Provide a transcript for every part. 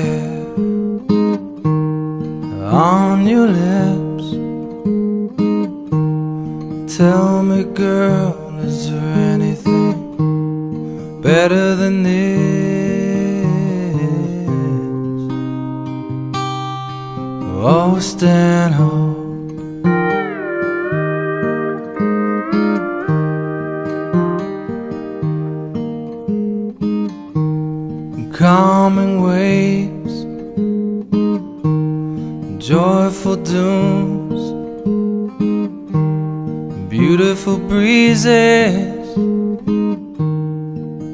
hair on your lips. Tell me, girl, is there anything better than this? Oh, Stanhope, calming waves, joyful dooms, beautiful breezes,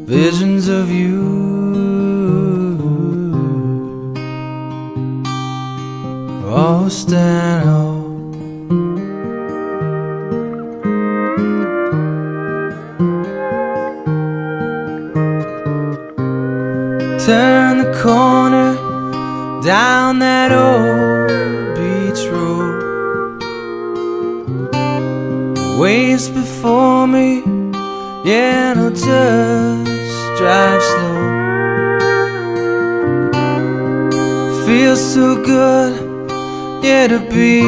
visions of you. Oh, Stanhope, turn the corner down that old beach road. Waves before me, yeah, and I'll just drive slow. Feels so good, yeah, to be